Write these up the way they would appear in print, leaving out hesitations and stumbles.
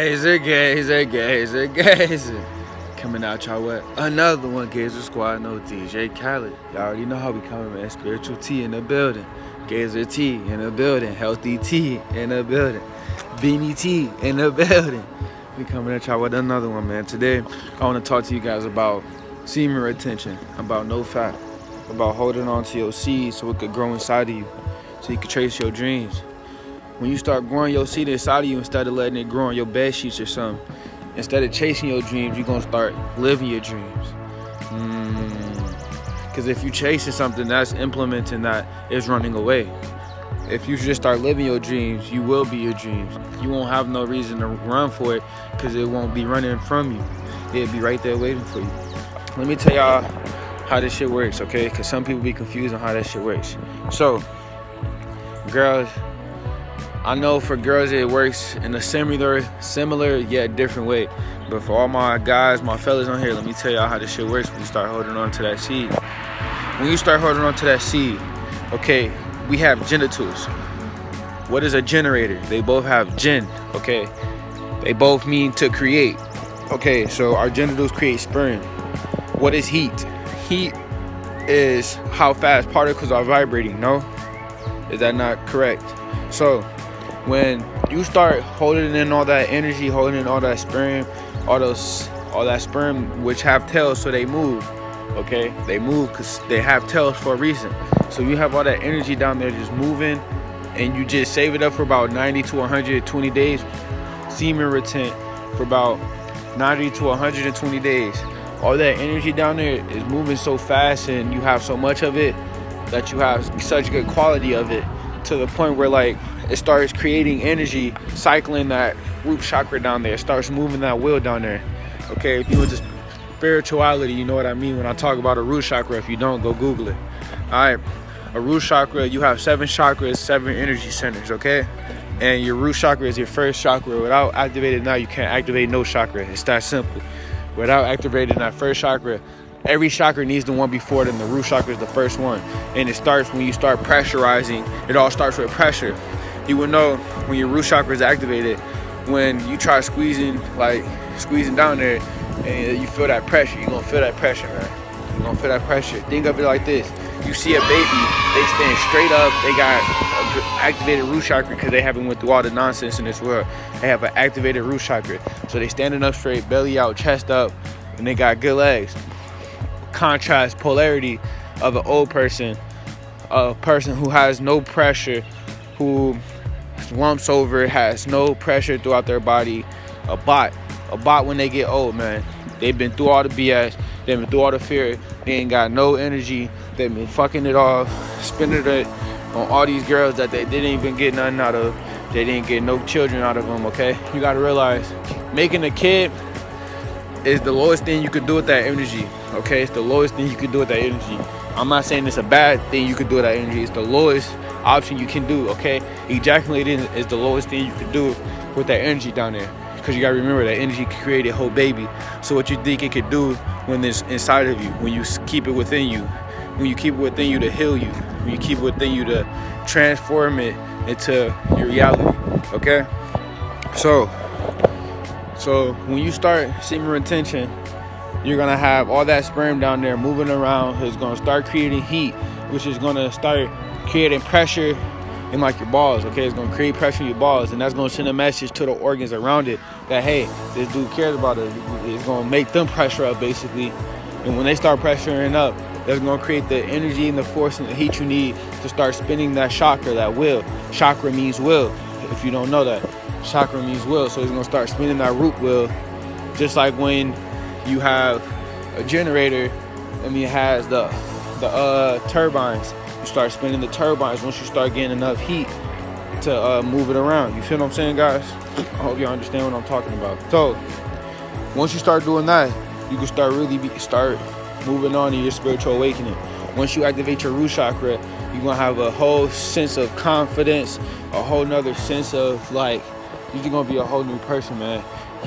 Gazer. Coming out y'all with another one, Gazer Squad, no DJ Khaled. Y'all already know how we coming, man. Spiritual T in the building. Gazer T in the building. Healthy T in the building. Beanie T in the building. We coming at y'all with another one, man. Today, I want to talk to you guys about semen retention, about no fat, about holding on to your seed so it could grow inside of you, so you can trace your dreams. When you start growing your seed inside of you instead of letting it grow on your bed sheets or something, instead of chasing your dreams, you're going to start living your dreams. Because if you're chasing something, that's implementing that is running away. If you just start living your dreams, you will be your dreams. You won't have no reason to run for it because it won't be running from you. It'll be right there waiting for you. Let me tell y'all how this shit works, okay? Because some people be confused on how that shit works. So, girls, I know for girls it works in a similar yet different way. But for all my guys, my fellas on here, let me tell y'all how this shit works when you start holding on to that seed. When you start holding on to that seed, okay, we have genitals. What is a generator? They both have gen, okay? They both mean to create. Okay, so our genitals create sperm. What is heat? Heat is how fast particles are vibrating, no? Is that not correct? So, when you start holding in all that energy, holding in all that sperm, all that sperm which have tails, so they move, okay? They move because they have tails for a reason. So you have all that energy down there just moving, and you just save it up for about 90 to 120 days. Semen retent for about 90 to 120 days. All that energy down there is moving so fast, and you have so much of it that you have such good quality of it, to the point where like it starts creating energy, cycling that root chakra down there. It starts moving that wheel down there. Okay, if you went to spirituality, you know what I mean when I talk about a root chakra. If you don't, go Google it. All right, a root chakra, you have 7 chakras, 7 energy centers, okay? And your root chakra is your first chakra. Without activating now, you can't activate no chakra. It's that simple. Without activating that first chakra, every chakra needs the one before it, and the root chakra is the first one. And it starts when you start pressurizing. It all starts with pressure. You will know when your root chakra is activated when you try squeezing down there, and you feel that pressure. You're gonna feel that pressure, man. You're gonna feel that pressure. Think of it like this. You see a baby, they stand straight up, they got an activated root chakra because they haven't went through all the nonsense in this world. They have an activated root chakra. So they standing up straight, belly out, chest up, and they got good legs. Contrast polarity of an old person, a person who has no pressure, who lumps over, has no pressure throughout their body. A bot when they get old, man, they've been through all the BS, they've been through all the fear, they ain't got no energy, they've been fucking it off, spending it on all these girls that they didn't even get nothing out of. They didn't get no children out of them, okay? You gotta realize, making a kid is the lowest thing you could do with that energy, okay? It's the lowest thing you could do with that energy. I'm not saying it's a bad thing you could do with that energy. It's the lowest option you can do, okay? Ejaculating is the lowest thing you could do with that energy down there. Because you gotta remember that energy can create a whole baby. So what you think it could do when it's inside of you, when you keep it within you, when you keep it within you to heal you, when you keep it within you to transform it into your reality, okay? So when you start semen retention, you're gonna have all that sperm down there moving around. It's gonna start creating heat, which is gonna start creating pressure in like your balls, okay? It's gonna create pressure in your balls, and that's gonna send a message to the organs around it that, hey, this dude cares about it. It's gonna make them pressure up, basically. And when they start pressuring up, that's gonna create the energy and the force and the heat you need to start spinning that chakra, that wheel. Chakra means will, if you don't know that. Chakra means will, so it's gonna start spinning that root wheel. Just like when you have a generator, it has the turbines. You start spinning the turbines once you start getting enough heat to move it around. You feel what I'm saying, guys? I hope y'all understand what I'm talking about. So once you start doing that, you can start start moving on in your spiritual awakening. Once you activate your root chakra, you're gonna have a whole sense of confidence, a whole nother sense of like, you're gonna be a whole new person, man.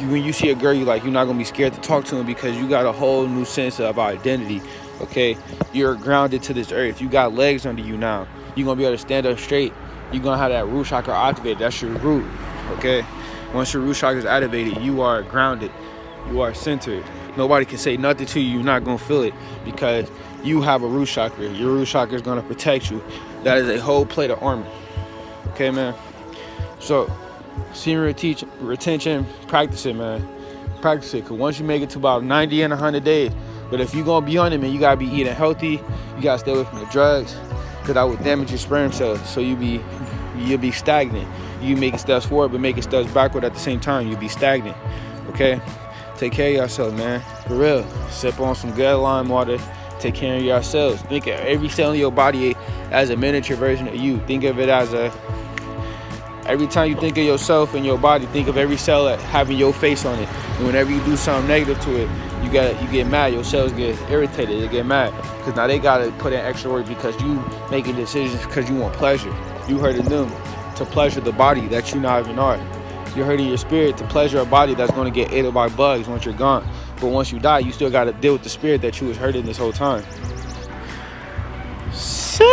When you see a girl you're not gonna be scared to talk to them because you got a whole new sense of identity, okay? You're grounded to this earth. You got legs under you now. You're gonna be able to stand up straight. You're gonna have that root chakra activated. That's your root, okay? Once your root chakra is activated, you are grounded. You are centered. Nobody can say nothing to you. You're not going to feel it because you have a root chakra. Your root chakra is going to protect you. That is a whole plate of armor. Okay, man? So, semen retention, practice it, man. Practice it, because once you make it to about 90 and 100 days, but if you're going to be on it, man, you got to be eating healthy. You got to stay away from the drugs, because that will damage your sperm cells. So you'll be stagnant. You making steps forward, but making steps backward at the same time. You'll be stagnant, okay? Take care of yourself, man. For real. Sip on some good lime water. Take care of yourselves. Think of every cell in your body as a miniature version of you. Think of it as every time you think of yourself and your body, think of every cell having your face on it. And whenever you do something negative to it, you get mad. Your cells get irritated. They get mad because now they gotta put in extra work because you making decisions because you want pleasure. You hurting them to pleasure the body that you not even are. You're hurting your spirit to pleasure a body that's gonna get ate by bugs once you're gone. But once you die, you still gotta deal with the spirit that you was hurting this whole time. Simple.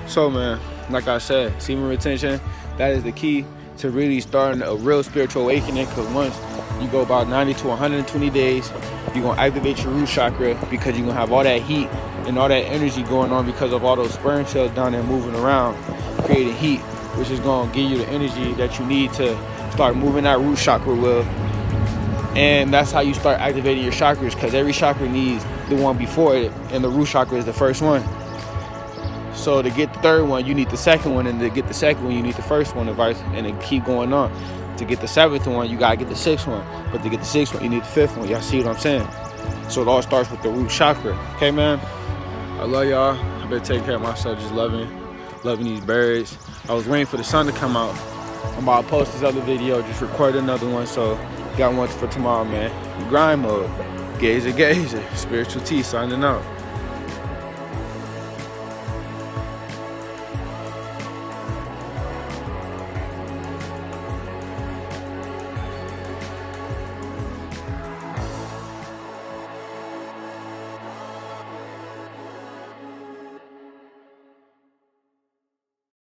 So, man, like I said, semen retention, that is the key to really starting a real spiritual awakening, because once you go about 90 to 120 days, you're going to activate your root chakra because you're going to have all that heat and all that energy going on because of all those sperm cells down there moving around, creating heat, which is going to give you the energy that you need to start moving that root chakra well. And that's how you start activating your chakras, because every chakra needs the one before it, and the root chakra is the first one. So to get the third one, you need the second one, and to get the second one, you need the first one, and then keep going on. To get the seventh one, you gotta get the sixth one. But to get the sixth one, you need the fifth one. Y'all see what I'm saying? So it all starts with the root chakra. Okay, man? I love y'all. I better take care of myself, just loving these birds. I was waiting for the sun to come out. I'm about to post this other video, just record another one, so got one for tomorrow, man. Grind mode. Gazer, gazer. Spiritual T signing out.